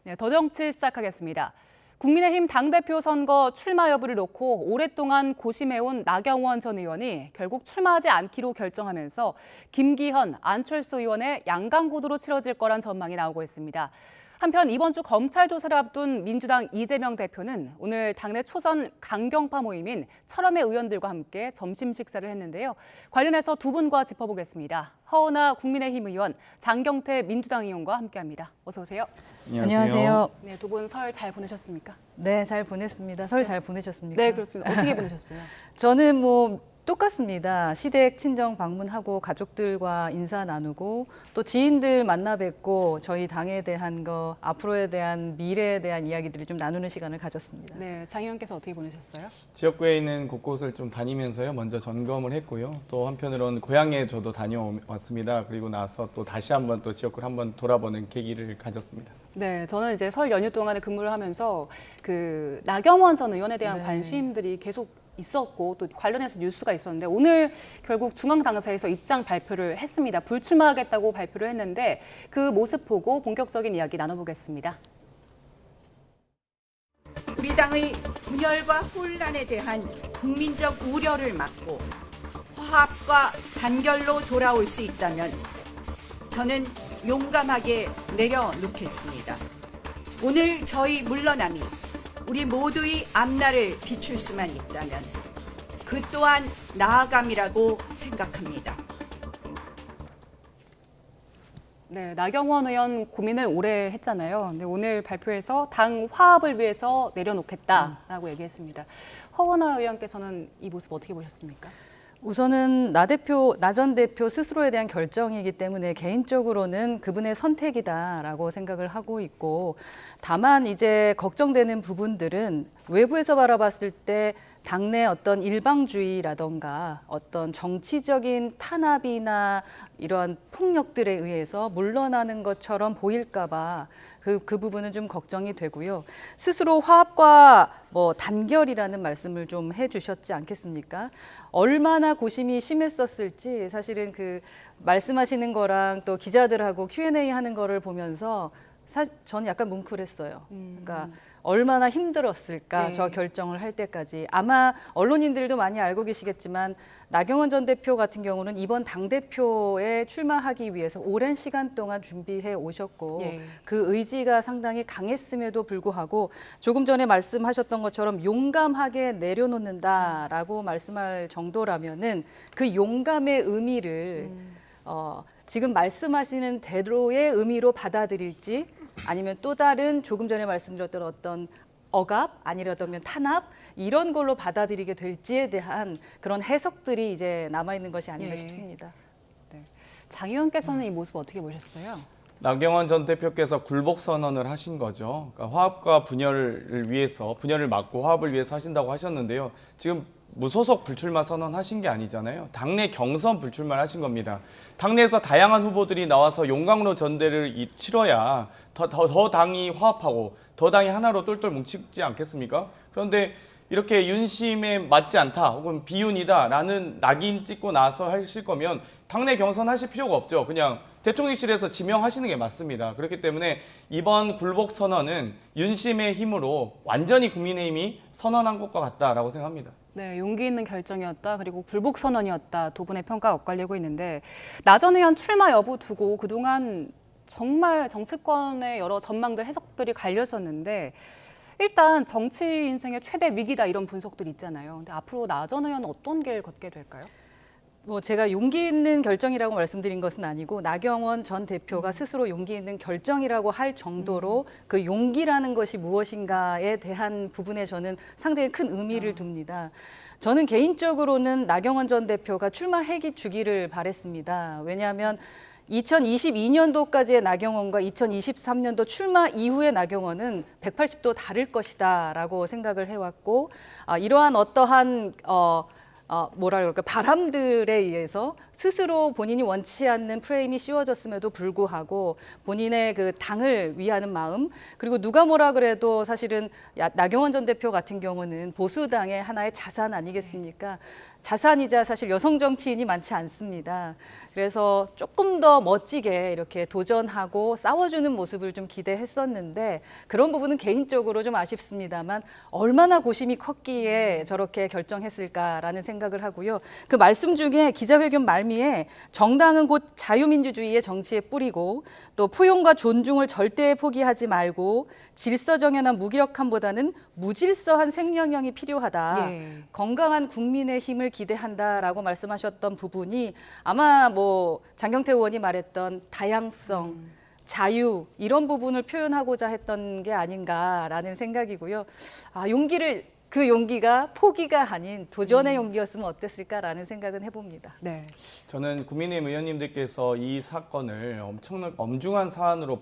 네, 더 정치 시작하겠습니다. 국민의힘 당대표 선거 출마 여부를 놓고 오랫동안 고심해온 나경원 전 의원이 결국 출마하지 않기로 결정하면서 김기현, 안철수 의원의 양강구도로 치러질 거란 전망이 나오고 있습니다. 한편 이번 주 검찰 조사를 앞둔 민주당 이재명 대표는 오늘 당내 초선 강경파 모임인 철험의 의원들과 함께 점심 식사를 했는데요. 관련해서 두 분과 짚어보겠습니다. 허은하 국민의힘 의원, 장경태 민주당 의원과 함께합니다. 어서 오세요. 안녕하세요. 네, 두 분 설 잘 보내셨습니까? 네, 잘 보냈습니다. 설 잘 보내셨습니까? 네, 그렇습니다. 어떻게 보내셨어요? 저는 똑같습니다. 시댁 친정 방문하고 가족들과 인사 나누고 또 지인들 만나 뵙고 저희 당에 대한 거, 앞으로에 대한 미래에 대한 이야기들을 좀 나누는 시간을 가졌습니다. 네, 장 의원께서 어떻게 보내셨어요? 지역구에 있는 곳곳을 좀 다니면서요. 먼저 점검을 했고요. 또 한편으로는 고향에 저도 다녀왔습니다. 그리고 나서 또 다시 한번 또 지역구를 한번 돌아보는 계기를 가졌습니다. 네, 저는 이제 설 연휴 동안에 근무를 하면서 그 나경원 전 의원에 대한 네. 관심들이 계속 있었고 또 관련해서 뉴스가 있었는데 오늘 결국 중앙당사에서 입장 발표를 했습니다. 불출마하겠다고 발표를 했는데 그 모습 보고 본격적인 이야기 나눠보겠습니다. 우리 당의 분열과 혼란에 대한 국민적 우려를 막고 화합과 단결로 돌아올 수 있다면 저는 용감하게 내려놓겠습니다. 오늘 저희 물러남이 우리 모두의 앞날을 비출 수만 있다면 그 또한 나아감이라고 생각합니다. 네, 나경원 의원 고민을 오래 했잖아요. 근데 오늘 발표해서 당 화합을 위해서 내려놓겠다라고 얘기했습니다. 허은하 의원께서는 이 모습 어떻게 보셨습니까? 우선은 나 전 대표 스스로에 대한 결정이기 때문에 개인적으로는 그분의 선택이다라고 생각을 하고 있고, 다만 이제 걱정되는 부분들은 외부에서 바라봤을 때 당내 어떤 일방주의라던가 어떤 정치적인 탄압이나 이러한 폭력들에 의해서 물러나는 것처럼 보일까봐 그 부분은 좀 걱정이 되고요. 스스로 화합과 단결이라는 말씀을 좀 해주셨지 않겠습니까? 얼마나 고심이 심했었을지 사실은 그 말씀하시는 거랑 또 기자들하고 Q&A 하는 거를 보면서 저는 약간 뭉클했어요. 그러니까 얼마나 힘들었을까, 네. 저 결정을 할 때까지. 아마 언론인들도 많이 알고 계시겠지만 나경원 전 대표 같은 경우는 이번 당대표에 출마하기 위해서 오랜 시간 동안 준비해 오셨고 예. 그 의지가 상당히 강했음에도 불구하고 조금 전에 말씀하셨던 것처럼 용감하게 내려놓는다라고 말씀할 정도라면은 그 용감의 의미를 지금 말씀하시는 대로의 의미로 받아들일지 아니면 또 다른 조금 전에 말씀드렸던 어떤 억압 아니라면 탄압 이런 걸로 받아들이게 될지에 대한 그런 해석들이 이제 남아있는 것이 아닌가 예. 싶습니다. 네. 장 의원께서는 이 모습 어떻게 보셨어요? 나경원 전 대표께서 굴복 선언을 하신 거죠. 그러니까 화합과 분열을 위해서, 분열을 막고 화합을 위해서 하신다고 하셨는데요. 지금 무소속 불출마 선언하신 게 아니잖아요. 당내 경선 불출마를 하신 겁니다. 당내에서 다양한 후보들이 나와서 용광로 전대를 치러야 더 당이 화합하고 더 당이 하나로 똘똘 뭉치지 않겠습니까? 그런데 이렇게 윤심에 맞지 않다 혹은 비윤이다라는 낙인 찍고 나서 하실 거면 당내 경선 하실 필요가 없죠. 그냥 대통령실에서 지명하시는 게 맞습니다. 그렇기 때문에 이번 굴복 선언은 윤심의 힘으로 완전히 국민의힘이 선언한 것과 같다라고 생각합니다. 네, 용기 있는 결정이었다. 그리고 굴복 선언이었다. 두 분의 평가가 엇갈리고 있는데 나 전 의원 출마 여부 두고 그동안 정말 정치권의 여러 전망들, 해석들이 갈렸었는데 일단 정치 인생의 최대 위기다 이런 분석들이 있잖아요. 근데 앞으로 나 전 의원은 어떤 길 걷게 될까요? 제가 용기 있는 결정이라고 말씀드린 것은 아니고 나경원 전 대표가 스스로 용기 있는 결정이라고 할 정도로 그 용기라는 것이 무엇인가에 대한 부분에 저는 상당히 큰 의미를 둡니다. 저는 개인적으로는 나경원 전 대표가 출마해 주기를 바랬습니다. 왜냐하면 2022년도까지의 나경원과 2023년도 출마 이후의 나경원은 180도 다를 것이다라고 생각을 해왔고 이러한 어떠한 바람들에 의해서 스스로 본인이 원치 않는 프레임이 씌워졌음에도 불구하고 본인의 그 당을 위하는 마음, 그리고 누가 뭐라 그래도 사실은 나경원 전 대표 같은 경우는 보수당의 하나의 자산 아니겠습니까? 자산이자 사실 여성 정치인이 많지 않습니다. 그래서 조금 더 멋지게 이렇게 도전하고 싸워주는 모습을 좀 기대했었는데 그런 부분은 개인적으로 좀 아쉽습니다만 얼마나 고심이 컸기에 저렇게 결정했을까라는 생각을 하고요. 그 말씀 중에 기자회견 말미에 정당은 곧 자유민주주의의 정치에 뿌리고 또 포용과 존중을 절대 포기하지 말고 질서정연한 무기력함보다는 무질서한 생명력이 필요하다. 예. 건강한 국민의 힘을 기대한다라고 말씀하셨던 부분이 아마 뭐 장경태 의원이 말했던 다양성, 자유 이런 부분을 표현하고자 했던 게 아닌가라는 생각이고요. 그 용기가 포기가 아닌 도전의 용기였으면 어땠을까라는 생각은 해봅니다. 네. 저는 국민의힘 의원님들께서 이 사건을 엄청난 엄중한 사안으로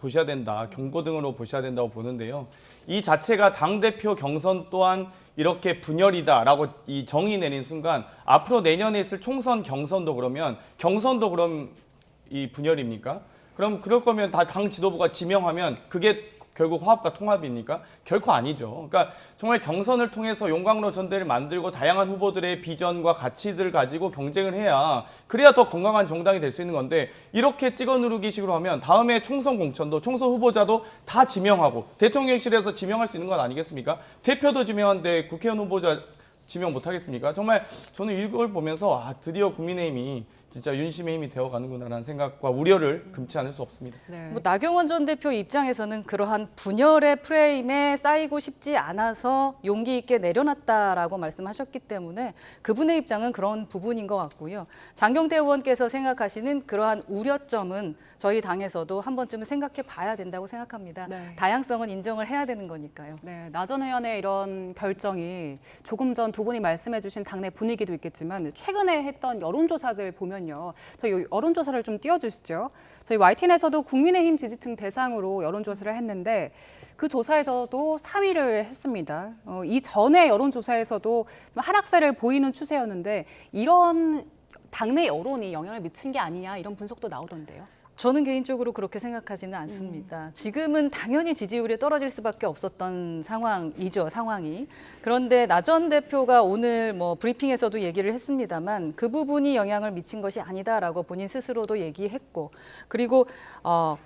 보셔야 된다, 경고등으로 보셔야 된다고 보는데요. 이 자체가 당대표 경선 또한 이렇게 분열이다라고 이 정의 내린 순간 앞으로 내년에 있을 총선 경선도 그러면 경선도 그럼 이 분열입니까? 그럼 그럴 거면 다 당 지도부가 지명하면 그게 결국 화합과 통합입니까? 결코 아니죠. 그러니까 정말 경선을 통해서 용광로 전대를 만들고 다양한 후보들의 비전과 가치들을 가지고 경쟁을 해야 그래야 더 건강한 정당이 될 수 있는 건데 이렇게 찍어 누르기식으로 하면 다음에 총선 공천도 총선 후보자도 다 지명하고 대통령실에서 지명할 수 있는 건 아니겠습니까? 대표도 지명한데 국회의원 후보자 지명 못 하겠습니까? 정말 저는 이걸 보면서 드디어 국민의힘이 진짜 윤심의 힘이 되어가는구나라는 생각과 우려를 금치 않을 수 없습니다. 네. 뭐 나경원 전 대표 입장에서는 그러한 분열의 프레임에 쌓이고 싶지 않아서 용기 있게 내려놨다라고 말씀하셨기 때문에 그분의 입장은 그런 부분인 것 같고요. 장경태 의원께서 생각하시는 그러한 우려점은 저희 당에서도 한 번쯤은 생각해 봐야 된다고 생각합니다. 네. 다양성은 인정을 해야 되는 거니까요. 네, 나 전 의원의 이런 결정이 조금 전 두 분이 말씀해주신 당내 분위기도 있겠지만 최근에 했던 여론조사들 보면요. 저희 여론조사를 좀 띄워주시죠. 저희 YTN에서도 국민의힘 지지층 대상으로 여론조사를 했는데 그 조사에서도 3위를 했습니다. 이 전에 여론조사에서도 하락세를 보이는 추세였는데 이런 당내 여론이 영향을 미친 게 아니냐 이런 분석도 나오던데요. 저는 개인적으로 그렇게 생각하지는 않습니다. 지금은 당연히 지지율이 떨어질 수밖에 없었던 상황이. 그런데 나 전 대표가 오늘 뭐 브리핑에서도 얘기를 했습니다만 그 부분이 영향을 미친 것이 아니다라고 본인 스스로도 얘기했고 그리고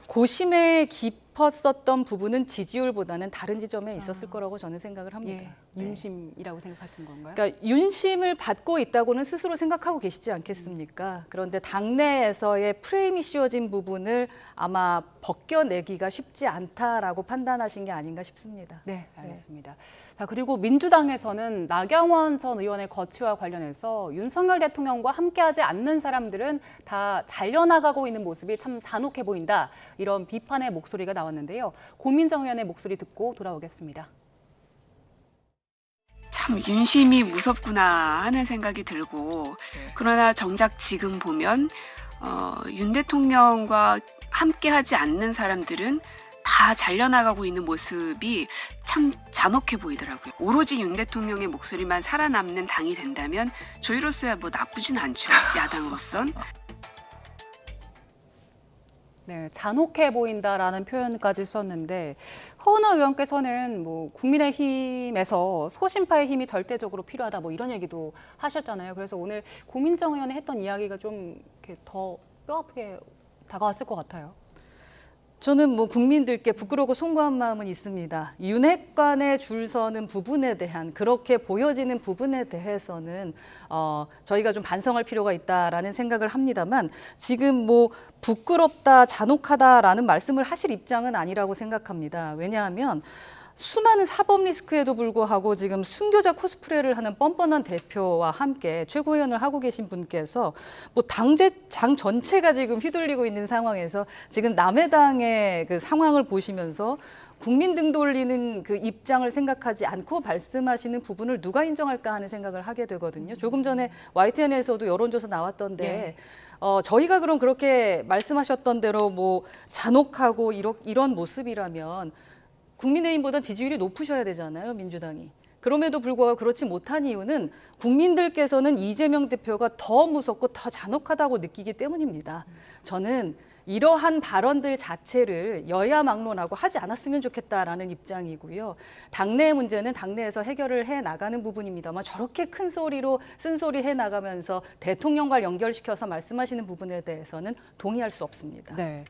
고심에 깊었었던 부분은 지지율보다는 다른 지점에 있었을 거라고 저는 생각을 합니다. 예, 윤심이라고 생각하시는 건가요? 그러니까 윤심을 받고 있다고는 스스로 생각하고 계시지 않겠습니까? 그런데 당내에서의 프레임이 씌워진 부분을 아마 벗겨내기가 쉽지 않다라고 판단하신 게 아닌가 싶습니다. 네, 알겠습니다. 자, 그리고 민주당에서는 나경원 전 의원의 거취와 관련해서 윤석열 대통령과 함께하지 않는 사람들은 다 잘려나가고 있는 모습이 참 잔혹해 보인다. 이런 비판의 목소리가 나왔는데요. 고민정 의원의 목소리 듣고 돌아오겠습니다. 참 윤심이 무섭구나 하는 생각이 들고 그러나 정작 지금 보면 윤 대통령과 함께하지 않는 사람들은 다 잘려나가고 있는 모습이 참 잔혹해 보이더라고요. 오로지 윤 대통령의 목소리만 살아남는 당이 된다면 저희로서야 뭐 나쁘진 않죠. 야당으로선. 네, 잔혹해 보인다라는 표현까지 썼는데 허은하 의원께서는 뭐 국민의힘에서 소신파의 힘이 절대적으로 필요하다 뭐 이런 얘기도 하셨잖아요. 그래서 오늘 고민정 의원이 했던 이야기가 좀 이렇게 더 뼈아프게 다가왔을 것 같아요. 저는 뭐 국민들께 부끄러고 송구한 마음은 있습니다. 윤핵관에 줄 서는 부분에 대한 그렇게 보여지는 부분에 대해서는 저희가 좀 반성할 필요가 있다라는 생각을 합니다만 지금 뭐 부끄럽다, 잔혹하다라는 말씀을 하실 입장은 아니라고 생각합니다. 왜냐하면 수많은 사법 리스크에도 불구하고 지금 순교자 코스프레를 하는 뻔뻔한 대표와 함께 최고위원을 하고 계신 분께서 뭐 당 전체가 지금 휘둘리고 있는 상황에서 지금 남의 당의 그 상황을 보시면서 국민 등 돌리는 그 입장을 생각하지 않고 말씀하시는 부분을 누가 인정할까 하는 생각을 하게 되거든요. 조금 전에 YTN에서도 여론조사 나왔던데 네. 저희가 그럼 그렇게 말씀하셨던 대로 뭐 잔혹하고 이런 모습이라면 국민의힘보다 지지율이 높으셔야 되잖아요, 민주당이. 그럼에도 불구하고 그렇지 못한 이유는 국민들께서는 이재명 대표가 더 무섭고 더 잔혹하다고 느끼기 때문입니다. 저는 이러한 발언들 자체를 여야 막론하고 하지 않았으면 좋겠다라는 입장이고요. 당내의 문제는 당내에서 해결을 해 나가는 부분입니다만 저렇게 큰 소리로 쓴소리 해 나가면서 대통령과 연결시켜서 말씀하시는 부분에 대해서는 동의할 수 없습니다. 네.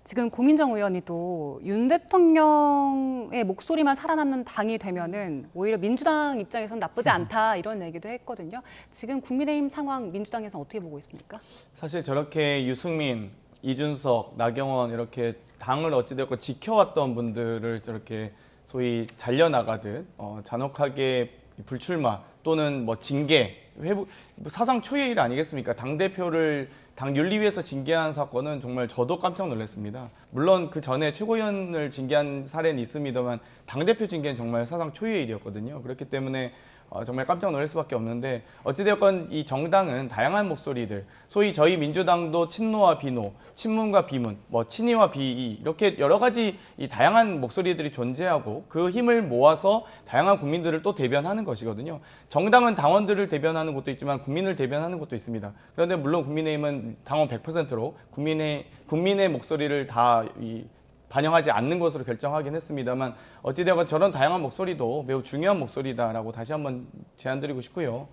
지금 고민정 의원이 또 윤 대통령의 목소리만 살아남는 당이 되면은 오히려 민주당 입장에서는 나쁘지 않다 이런 얘기도 했거든요. 지금 국민의힘 상황 민주당에서는 어떻게 보고 있습니까? 사실 저렇게 유승민, 이준석, 나경원 이렇게 당을 어찌되었건 지켜왔던 분들을 저렇게 소위 잘려나가듯 잔혹하게 불출마 또는 뭐 징계, 회부, 사상 초유의 일 아니겠습니까? 당대표를 당 윤리위에서 징계한 사건은 정말 저도 깜짝 놀랐습니다. 물론 그 전에 최고위원을 징계한 사례는 있습니다만 당대표 징계는 정말 사상 초유의 일이었거든요. 그렇기 때문에 정말 깜짝 놀랄 수밖에 없는데 어찌되었건 이 정당은 다양한 목소리들, 소위 저희 민주당도 친노와 비노, 친문과 비문, 뭐 친이와 비이 이렇게 여러 가지 이 다양한 목소리들이 존재하고 그 힘을 모아서 다양한 국민들을 또 대변하는 것이거든요. 정당은 당원들을 대변하는 곳도 있지만 국민을 대변하는 곳도 있습니다. 그런데 물론 국민의힘은 당원 100%로 국민의 목소리를 다 반영하지 않는 것으로 결정하긴 했습니다만 어찌되건 저런 다양한 목소리도 매우 중요한 목소리다라고 다시 한번 제안드리고 싶고요.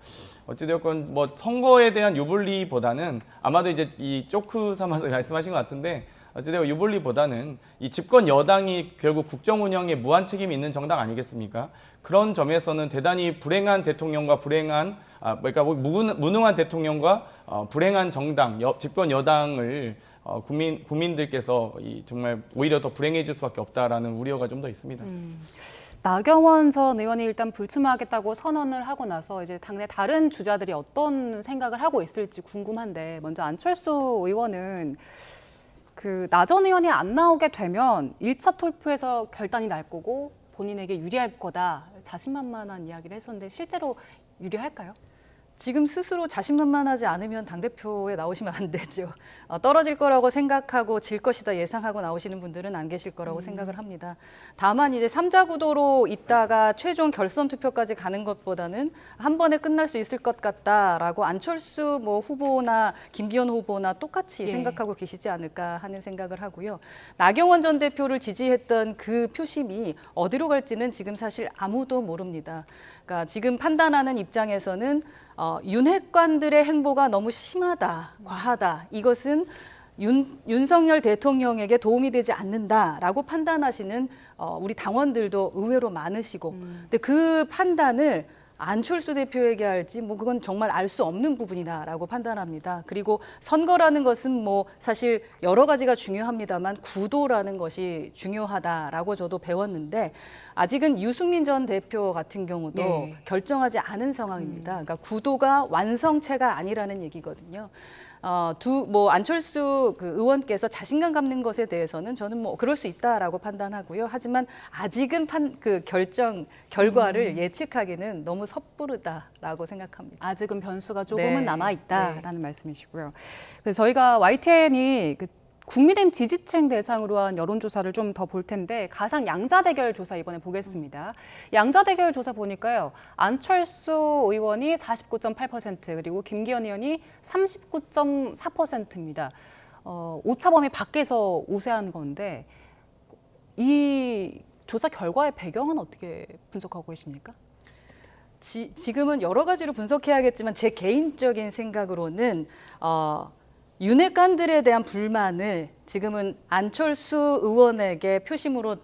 어찌되건 뭐 선거에 대한 유불리보다는 아마도 이제 이 쪼크 삼아서 말씀하신 것 같은데 어찌되건 유불리보다는 이 집권 여당이 결국 국정 운영에 무한 책임이 있는 정당 아니겠습니까? 그런 점에서는 대단히 불행한 대통령과 그러니까 무능한 대통령과 불행한 정당, 집권 여당을 국민들께서 정말 오히려 더 불행해질 수밖에 없다라는 우려가 좀 더 있습니다. 나경원 전 의원이 일단 불출마하겠다고 선언을 하고 나서 이제 당내 다른 주자들이 어떤 생각을 하고 있을지 궁금한데 먼저 안철수 의원은 나 전 의원이 안 나오게 되면 1차 투표에서 결단이 날 거고 본인에게 유리할 거다 자신만만한 이야기를 했었는데 실제로 유리할까요? 지금 스스로 자신만만하지 않으면 당대표에 나오시면 안 되죠. 떨어질 거라고 생각하고 질 것이다 예상하고 나오시는 분들은 안 계실 거라고 생각을 합니다. 다만 이제 3자 구도로 있다가 최종 결선 투표까지 가는 것보다는 한 번에 끝날 수 있을 것 같다라고 안철수 후보나 김기현 후보나 똑같이 생각하고 계시지 않을까 하는 생각을 하고요. 나경원 전 대표를 지지했던 그 표심이 어디로 갈지는 지금 사실 아무도 모릅니다. 그러니까 지금 판단하는 입장에서는 윤핵관들의 행보가 너무 심하다, 과하다. 이것은 윤석열 대통령에게 도움이 되지 않는다라고 판단하시는 우리 당원들도 의외로 많으시고, 근데 그 판단을 안철수 대표에게 할지 그건 정말 알 수 없는 부분이다라고 판단합니다. 그리고 선거라는 것은 사실 여러 가지가 중요합니다만 구도라는 것이 중요하다라고 저도 배웠는데 아직은 유승민 전 대표 같은 경우도 결정하지 않은 상황입니다. 그러니까 구도가 완성체가 아니라는 얘기거든요. 안철수 의원께서 자신감 갖는 것에 대해서는 저는 그럴 수 있다라고 판단하고요. 하지만 아직은 결과를 예측하기는 너무 섣부르다라고 생각합니다. 아직은 변수가 조금은 남아 있다라는 말씀이시고요. 그래서 저희가 YTN이 국민의힘 지지층 대상으로 한 여론조사를 좀 더 볼 텐데 가상 양자 대결 조사 이번에 보겠습니다. 양자 대결 조사 보니까요. 안철수 의원이 49.8% 그리고 김기현 의원이 39.4%입니다. 오차 범위 밖에서 우세한 건데 이 조사 결과의 배경은 어떻게 분석하고 계십니까? 지금은 여러 가지로 분석해야겠지만 제 개인적인 생각으로는 윤핵관들에 대한 불만을 지금은 안철수 의원에게 표심으로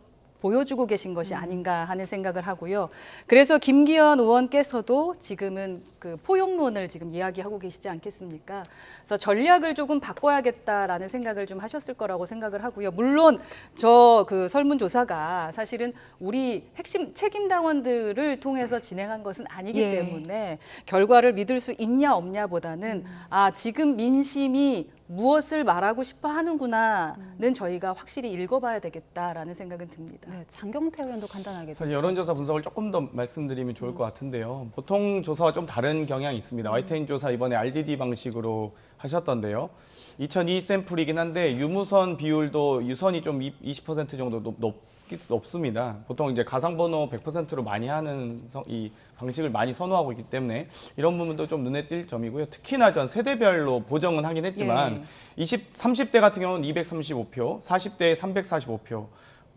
보여주고 계신 것이 아닌가 하는 생각을 하고요. 그래서 김기현 의원께서도 지금은 포용론을 지금 이야기하고 계시지 않겠습니까? 그래서 전략을 조금 바꿔야겠다라는 생각을 좀 하셨을 거라고 생각을 하고요. 물론 저 설문조사가 사실은 우리 핵심 책임 당원들을 통해서 진행한 것은 아니기 때문에 결과를 믿을 수 있냐 없냐보다는 지금 민심이 무엇을 말하고 싶어 하는구나는 저희가 확실히 읽어봐야 되겠다라는 생각은 듭니다. 네, 장경태 의원도 간단하게 좀. 여론조사 분석을 조금 더 말씀드리면 좋을 것 같은데요. 보통 조사와 좀 다른 경향이 있습니다. YTN 조사 이번에 RDD 방식으로 하셨던데요. 2002 샘플이긴 한데 유무선 비율도 유선이 좀 20% 정도 높습니다. 보통 이제 가상번호 100%로 많이 하는 이 방식을 많이 선호하고 있기 때문에 이런 부분도 좀 눈에 띌 점이고요. 특히나 전 세대별로 보정은 하긴 했지만 30대 같은 경우는 235표, 40대에 345표,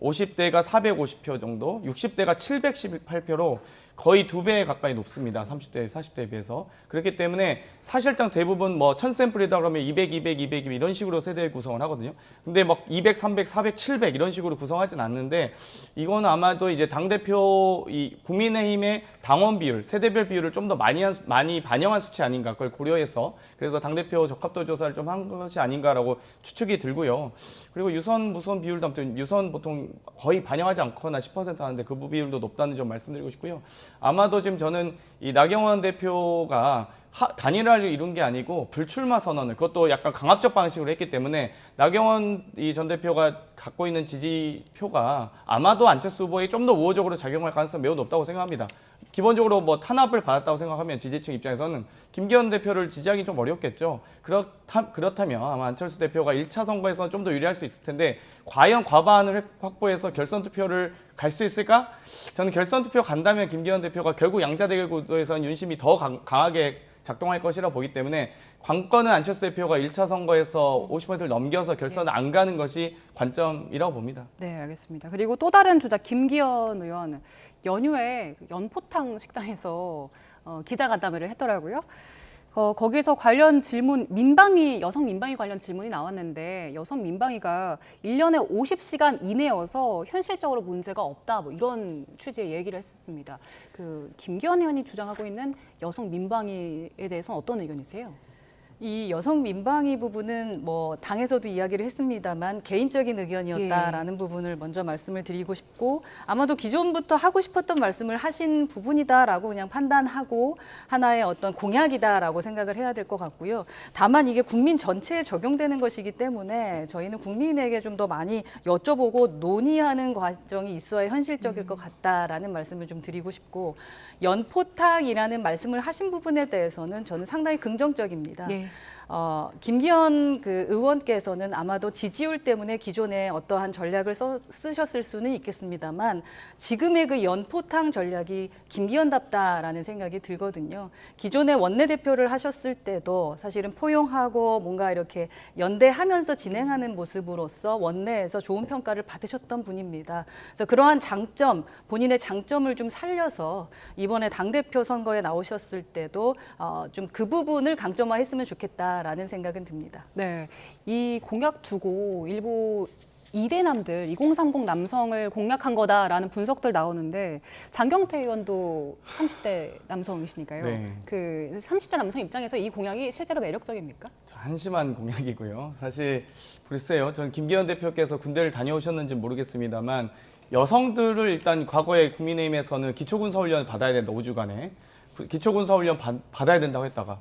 50대가 450표 정도, 60대가 718표로 거의 2배 가까이 높습니다. 30대, 40대에 비해서. 그렇기 때문에 사실상 대부분 뭐 1000샘플이다 그러면 200, 200, 200 이런 식으로 세대 구성을 하거든요. 근데 막 200, 300, 400, 700 이런 식으로 구성하진 않는데 이건 아마도 이제 당대표 이 국민의힘의 당원 비율, 세대별 비율을 좀 더 많이 반영한 수치 아닌가 그걸 고려해서 그래서 당대표 적합도 조사를 좀 한 것이 아닌가라고 추측이 들고요. 그리고 유선, 무선 비율도 아무튼 유선 보통 거의 반영하지 않거나 10% 하는데 그 비율도 높다는 점 말씀드리고 싶고요. 아마도 지금 저는 이 나경원 대표가 단일화를 이룬 게 아니고 불출마 선언을 그것도 약간 강압적 방식으로 했기 때문에 나경원 전 대표가 갖고 있는 지지표가 아마도 안철수 후보에 좀 더 우호적으로 작용할 가능성이 매우 높다고 생각합니다. 기본적으로 뭐 탄압을 받았다고 생각하면 지지층 입장에서는 김기현 대표를 지지하기 좀 어렵겠죠. 그렇다면 아마 안철수 대표가 1차 선거에서 좀 더 유리할 수 있을 텐데 과연 과반을 확보해서 결선 투표를 갈 수 있을까? 저는 결선 투표 간다면 김기현 대표가 결국 양자 대결 구도에서는 윤심이 더 강하게 작동할 것이라 보기 때문에 관건은 안철수 대표가 1차 선거에서 50%를 넘겨서 결선을 안 가는 것이 관점이라고 봅니다. 네, 알겠습니다. 그리고 또 다른 주자 김기현 의원 연휴에 연포탕 식당에서 기자간담회를 했더라고요. 거기에서 관련 질문, 여성 민방위 관련 질문이 나왔는데 여성 민방위가 1년에 50시간 이내여서 현실적으로 문제가 없다, 뭐 이런 취지의 얘기를 했었습니다. 김기현 의원이 주장하고 있는 여성 민방위에 대해서는 어떤 의견이세요? 이 여성 민방위 부분은 뭐 당에서도 이야기를 했습니다만 개인적인 의견이었다라는 부분을 먼저 말씀을 드리고 싶고 아마도 기존부터 하고 싶었던 말씀을 하신 부분이다라고 그냥 판단하고 하나의 어떤 공약이다라고 생각을 해야 될 것 같고요. 다만 이게 국민 전체에 적용되는 것이기 때문에 저희는 국민에게 좀 더 많이 여쭤보고 논의하는 과정이 있어야 현실적일 것 같다라는 말씀을 좀 드리고 싶고 연포탕이라는 말씀을 하신 부분에 대해서는 저는 상당히 긍정적입니다. 네. 김기현 의원께서는 아마도 지지율 때문에 기존에 어떠한 전략을 쓰셨을 수는 있겠습니다만 지금의 그 연포탕 전략이 김기현답다라는 생각이 들거든요. 기존에 원내대표를 하셨을 때도 사실은 포용하고 뭔가 이렇게 연대하면서 진행하는 모습으로서 원내에서 좋은 평가를 받으셨던 분입니다. 그래서 그러한 장점, 본인의 장점을 좀 살려서 이번에 당대표 선거에 나오셨을 때도 좀 그 부분을 강점화했으면 좋겠다라는 생각은 듭니다. 네, 이 공약 두고 일부 2대남들, 2030 남성을 공략한 거다라는 분석들 나오는데 장경태 의원도 30대 남성이시니까요. 네. 30대 남성 입장에서 이 공약이 실제로 매력적입니까? 한심한 공약이고요. 사실 글쎄요. 전 김기현 대표께서 군대를 다녀오셨는지 모르겠습니다만 여성들을 일단 과거에 국민의힘에서는 기초군사훈련을 받아야 된다. 5주간에. 기초군사훈련 받아야 된다고 했다가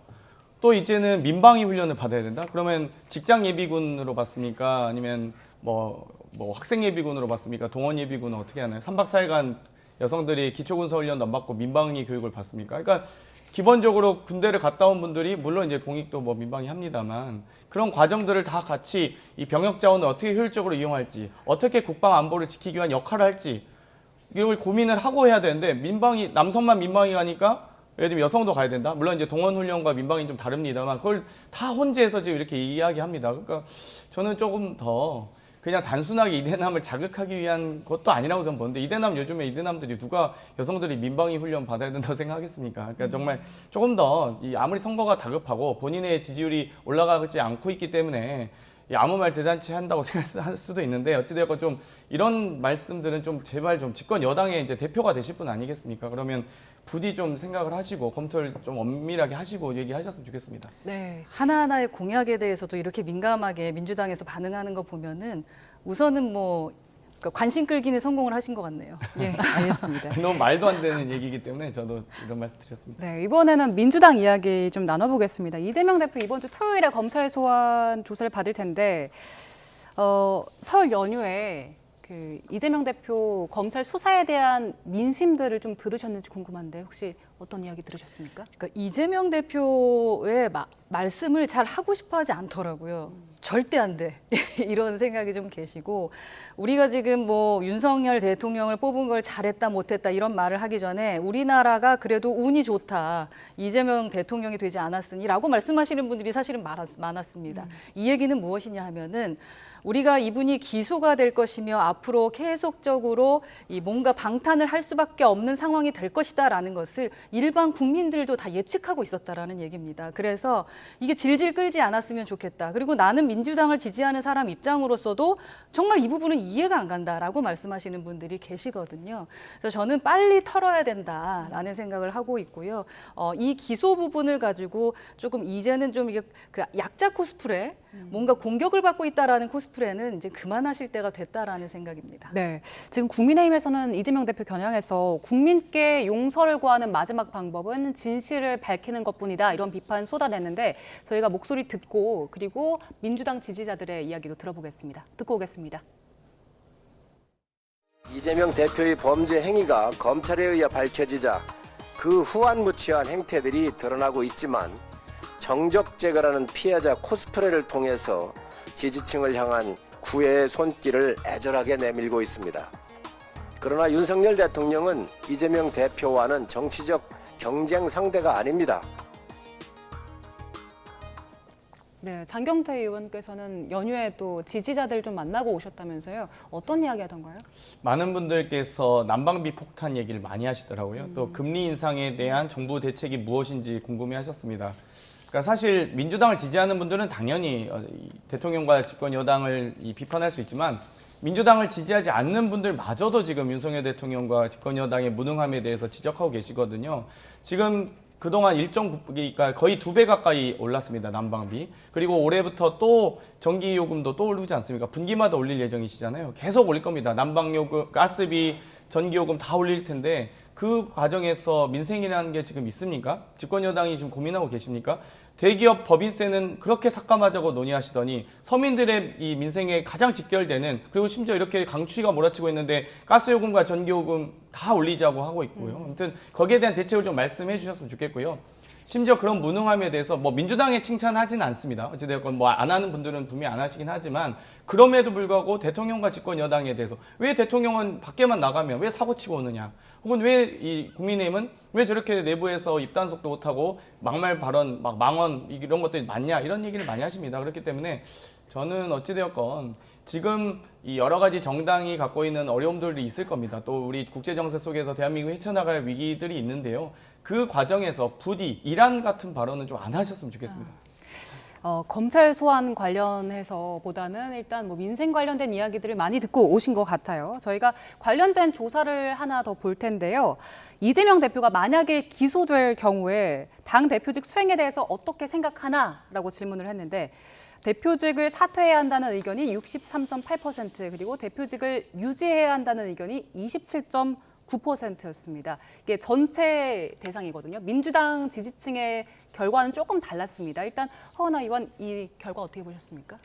또 이제는 민방위 훈련을 받아야 된다? 그러면 직장 예비군으로 받습니까? 아니면 뭐 학생 예비군으로 받습니까? 동원 예비군은 어떻게 하나요? 3박 4일간 여성들이 기초군사 훈련도 안 받고 민방위 교육을 받습니까? 그러니까 기본적으로 군대를 갔다 온 분들이 물론 이제 공익도 뭐 민방위 합니다만 그런 과정들을 다 같이 이 병역 자원을 어떻게 효율적으로 이용할지, 어떻게 국방 안보를 지키기 위한 역할을 할지 이걸 고민을 하고 해야 되는데 남성만 민방위 가니까 예를 들면 여성도 가야 된다. 물론 이제 동원 훈련과 민방위는 좀 다릅니다만 그걸 다 혼재해서 지금 이렇게 이야기합니다. 그러니까 저는 조금 더 그냥 단순하게 이대남을 자극하기 위한 것도 아니라고 저는 보는데 이대남 요즘에 이대남들이 누가 여성들이 민방위 훈련 받아야 된다고 생각하겠습니까? 그러니까 정말 조금 더 아무리 선거가 다급하고 본인의 지지율이 올라가지 않고 있기 때문에 아무 말 대잔치 한다고 생각할 수도 있는데 어찌되었건 좀 이런 말씀들은 좀 제발 좀 집권 여당의 이제 대표가 되실 분 아니겠습니까? 그러면 부디 좀 생각을 하시고 검토를 좀 엄밀하게 하시고 얘기하셨으면 좋겠습니다. 네. 하나하나의 공약에 대해서도 이렇게 민감하게 민주당에서 반응하는 거 보면은 우선은 관심 끌기는 성공을 하신 것 같네요. 네, 알겠습니다. 너무 말도 안 되는 얘기이기 때문에 저도 이런 말씀 드렸습니다. 네, 이번에는 민주당 이야기 좀 나눠보겠습니다. 이재명 대표 이번 주 토요일에 검찰 소환 조사를 받을 텐데 설 연휴에 그 이재명 대표 검찰 수사에 대한 민심들을 좀 들으셨는지 궁금한데 혹시 어떤 이야기 들으셨습니까? 그러니까 이재명 대표의 말씀을 잘 하고 싶어 하지 않더라고요. 절대 안 돼. 이런 생각이 좀 계시고, 우리가 지금 뭐 윤석열 대통령을 뽑은 걸 잘했다 못했다 이런 말을 하기 전에 우리나라가 그래도 운이 좋다. 이재명 대통령이 되지 않았으니라고 말씀하시는 분들이 사실은 많았습니다. 이 얘기는 무엇이냐 하면은 우리가 이분이 기소가 될 것이며 앞으로 계속적으로 이 뭔가 방탄을 할 수밖에 없는 상황이 될 것이다라는 것을 일반 국민들도 다 예측하고 있었다라는 얘기입니다. 그래서 이게 질질 끌지 않았으면 좋겠다. 그리고 나는 민주당을 지지하는 사람 입장으로서도 정말 이 부분은 이해가 안 간다라고 말씀하시는 분들이 계시거든요. 그래서 저는 빨리 털어야 된다라는 생각을 하고 있고요. 이 기소 부분을 가지고 조금 이제는 좀 이게 그 약자 코스프레, 뭔가 공격을 받고 있다라는 코스프레는 이제 그만하실 때가 됐다라는 생각입니다. 네, 지금 국민의힘에서는 이재명 대표 겨냥해서 국민께 용서를 구하는 마지막 방법은 진실을 밝히는 것뿐이다 이런 비판 쏟아냈는데 저희가 목소리 듣고 그리고 민주당 지지자들의 이야기도 들어보겠습니다. 듣고 오겠습니다. 이재명 대표의 범죄 행위가 검찰에 의해 밝혀지자 그 후안무치한 행태들이 드러나고 있지만 정적 제거라는 피해자 코스프레를 통해서 지지층을 향한 구애의 손길을 애절하게 내밀고 있습니다. 그러나 윤석열 대통령은 이재명 대표와는 정치적 경쟁 상대가 아닙니다. 네, 장경태 의원께서는 연휴에 또 지지자들 좀 만나고 오셨다면서요. 어떤 이야기 하던가요? 많은 분들께서 난방비 폭탄 얘기를 많이 하시더라고요. 또 금리 인상에 대한 정부 대책이 무엇인지 궁금해하셨습니다. 그러니까 사실 민주당을 지지하는 분들은 당연히 대통령과 집권 여당을 비판할 수 있지만 민주당을 지지하지 않는 분들마저도 지금 윤석열 대통령과 집권 여당의 무능함에 대해서 지적하고 계시거든요. 지금 그동안 1.9%, 거의 2배 가까이 올랐습니다. 난방비. 그리고 올해부터 또 전기요금도 또 오르지 않습니까? 분기마다 올릴 예정이시잖아요. 계속 올릴 겁니다. 난방요금, 가스비, 전기요금 다 올릴 텐데 그 과정에서 민생이라는 게 지금 있습니까? 집권 여당이 지금 고민하고 계십니까? 대기업 법인세는 그렇게 삭감하자고 논의하시더니 서민들의 이 민생에 가장 직결되는, 그리고 심지어 이렇게 강추위가 몰아치고 있는데 가스요금과 전기요금 다 올리자고 하고 있고요. 아무튼 거기에 대한 대책을 좀 말씀해 주셨으면 좋겠고요. 심지어 그런 무능함에 대해서 뭐 민주당에 칭찬하지는 않습니다. 어찌됐건 뭐 안 하는 분들은 분명히 안 하시긴 하지만 그럼에도 불구하고 대통령과 집권 여당에 대해서 왜 대통령은 밖에만 나가면 왜 사고치고 오느냐, 혹은 왜 이 국민의힘은 왜 저렇게 내부에서 입단속도 못하고 막말 발언, 막 망언 이런 것들이 많냐, 이런 얘기를 많이 하십니다. 그렇기 때문에 저는 어찌되었건 지금 이 여러 가지 정당이 갖고 있는 어려움들이 있을 겁니다. 또 우리 국제 정세 속에서 대한민국이 헤쳐나갈 위기들이 있는데요. 그 과정에서 부디 이란 같은 발언은 좀 안 하셨으면 좋겠습니다. 검찰 소환 관련해서보다는 일단 뭐 민생 관련된 이야기들을 많이 듣고 오신 것 같아요. 저희가 관련된 조사를 하나 더 볼 텐데요. 이재명 대표가 만약에 기소될 경우에 당 대표직 수행에 대해서 어떻게 생각하나라고 질문을 했는데 대표직을 사퇴해야 한다는 의견이 63.8%, 그리고 대표직을 유지해야 한다는 의견이 27.9%였습니다. 이게 전체 대상이거든요. 민주당 지지층의 결과는 조금 달랐습니다. 일단 허은하 의원, 이 결과 어떻게 보셨습니까?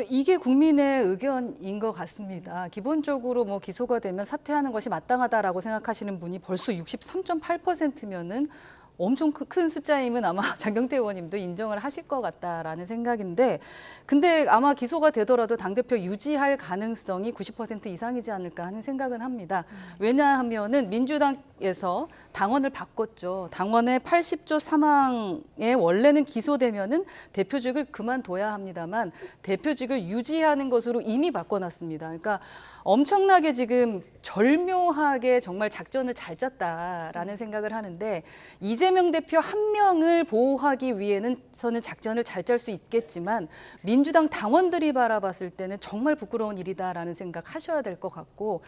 이게 국민의 의견인 것 같습니다. 기본적으로 뭐 기소가 되면 사퇴하는 것이 마땅하다라고 생각하시는 분이 벌써 63.8%면은 엄청 큰 숫자임은 아마 장경태 의원님도 인정을 하실 것 같다라는 생각인데, 근데 아마 기소가 되더라도 당대표 유지할 가능성이 90% 이상이지 않을까 하는 생각은 합니다. 왜냐하면은 민주당에서 당원을 바꿨죠. 당원의 80조 3항에 원래는 기소되면은 대표직을 그만둬야 합니다만 대표직을 유지하는 것으로 이미 바꿔놨습니다. 그러니까 엄청나게 지금 절묘하게 정말 작전을 잘 짰다라는 생각을 하는데, 이재명 대표 한 명을 보호하기 위해서는 작전을 잘 짤 수 있겠지만 민주당 당원들이 바라봤을 때는 정말 부끄러운 일이다라는 생각 하셔야 될 것 같고,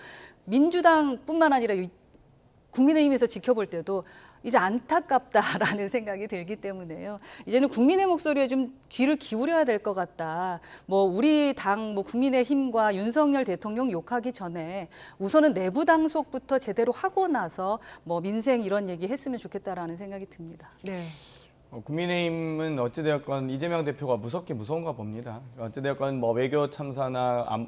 민주당뿐만 아니라 국민의힘에서 지켜볼 때도 이제 안타깝다라는 생각이 들기 때문에요. 이제는 국민의 목소리에 좀 귀를 기울여야 될 것 같다. 뭐 우리 당, 뭐 국민의힘과 윤석열 대통령 욕하기 전에 우선은 내부 당속부터 제대로 하고 나서 뭐 민생 이런 얘기 했으면 좋겠다라는 생각이 듭니다. 네. 국민의힘은 어찌되었건 이재명 대표가 무섭게 무서운가 봅니다. 어찌되었건 뭐 외교 참사나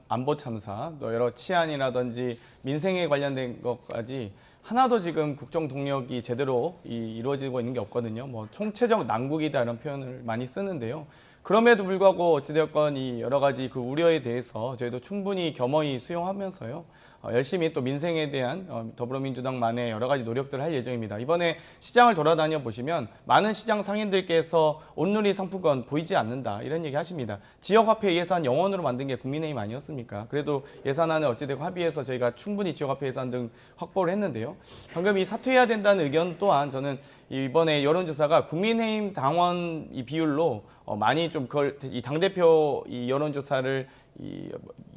안보 참사, 또 여러 치안이라든지 민생에 관련된 것까지 하나도 지금 국정 동력이 제대로 이루어지고 있는 게 없거든요. 뭐 총체적 난국이다 이런 표현을 많이 쓰는데요. 그럼에도 불구하고 어찌되었건 이 여러 가지 그 우려에 대해서 저희도 충분히 겸허히 수용하면서요. 열심히 또 민생에 대한 더불어민주당만의 여러 가지 노력들을 할 예정입니다. 이번에 시장을 돌아다녀 보시면 많은 시장 상인들께서 온누리 상품권 보이지 않는다 이런 얘기 하십니다. 지역화폐 예산 영원으로 만든 게 국민의힘 아니었습니까? 그래도 예산안을 어찌되고 합의해서 저희가 충분히 지역화폐 예산 등 확보를 했는데요. 방금 이 사퇴해야 된다는 의견 또한 저는 이번에 여론조사가 국민의힘 당원 이 비율로 많이 좀 그걸 이 당대표 이 여론조사를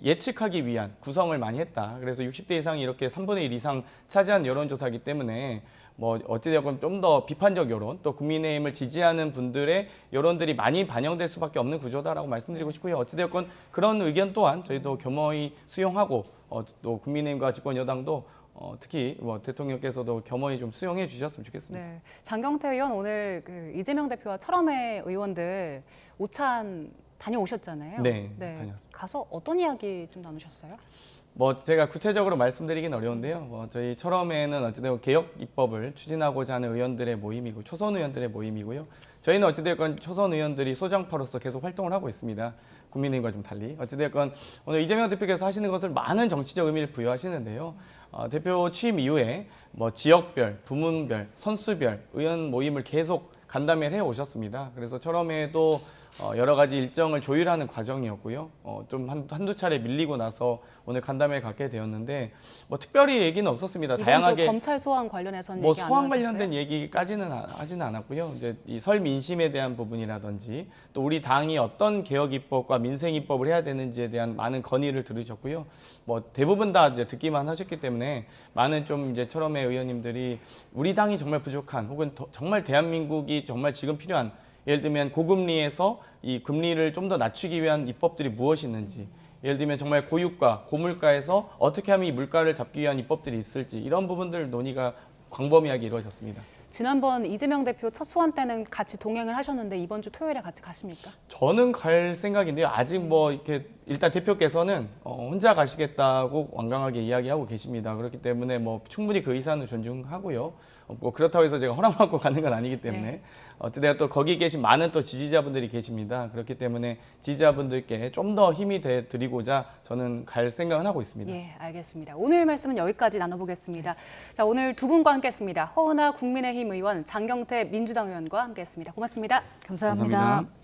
예측하기 위한 구성을 많이 했다. 그래서 60대 이상이 이렇게 3분의 1 이상 차지한 여론조사이기 때문에 뭐 어찌되건 좀 더 비판적 여론, 또 국민의힘을 지지하는 분들의 여론들이 많이 반영될 수밖에 없는 구조다라고 말씀드리고 싶고요. 어찌되건 그런 의견 또한 저희도 겸허히 수용하고 또 국민의힘과 집권 여당도 특히 뭐 대통령께서도 겸허히 좀 수용해 주셨으면 좋겠습니다. 네. 장경태 의원 오늘 그 이재명 대표와 철험회 의원들 오찬 다녀오셨잖아요. 네, 다녀왔습니다. 가서 어떤 이야기 좀 나누셨어요? 뭐 제가 구체적으로 말씀드리긴 어려운데요. 뭐 저희 철험회는 어찌되건 개혁 입법을 추진하고자 하는 의원들의 모임이고 초선 의원들의 모임이고요. 저희는 어찌되건 초선 의원들이 소장파로서 계속 활동을 하고 있습니다. 국민의힘과 좀 달리. 어찌되건 오늘 이재명 대표께서 하시는 것을 많은 정치적 의미를 부여하시는데요. 대표 취임 이후에 뭐 지역별, 부문별, 선수별 의원 모임을 계속 간담회를 해 오셨습니다. 그래서 철험회도 여러 가지 일정을 조율하는 과정이었고요. 좀 한두 차례 밀리고 나서 오늘 간담회를 갖게 되었는데 뭐 특별히 얘기는 없었습니다. 이번 다양하게 주 검찰 소환 관련해서는 뭐 얘기 안 소환 나누셨어요? 관련된 얘기까지는 하지는 않았고요. 이제 이 설 민심에 대한 부분이라든지 또 우리 당이 어떤 개혁 입법과 민생 입법을 해야 되는지에 대한 많은 건의를 들으셨고요. 뭐 대부분 다 이제 듣기만 하셨기 때문에 많은 좀 이제 철험회 의원님들이 우리 당이 정말 부족한 혹은 정말 대한민국이 정말 지금 필요한 예를 들면 고금리에서 이 금리를 좀 더 낮추기 위한 입법들이 무엇이 있는지, 예를 들면 정말 고유가, 고물가에서 어떻게 하면 이 물가를 잡기 위한 입법들이 있을지 이런 부분들 논의가 광범위하게 이루어졌습니다. 지난번 이재명 대표 첫 소환 때는 같이 동행을 하셨는데 이번 주 토요일에 같이 가십니까? 저는 갈 생각인데요. 아직 뭐 이렇게 일단 대표께서는 혼자 가시겠다고 완강하게 이야기하고 계십니다. 그렇기 때문에 뭐 충분히 그 의사는 존중하고요. 뭐 그렇다고 해서 제가 허락받고 가는 건 아니기 때문에 네. 어찌되어 또 거기 계신 많은 또 지지자분들이 계십니다. 그렇기 때문에 지지자분들께 좀 더 힘이 돼 드리고자 저는 갈 생각은 하고 있습니다. 예, 알겠습니다. 오늘 말씀은 여기까지 나눠보겠습니다. 자, 오늘 두 분과 함께했습니다. 허은하 국민의힘 의원, 장경태 민주당 의원과 함께했습니다. 고맙습니다. 감사합니다. 감사합니다.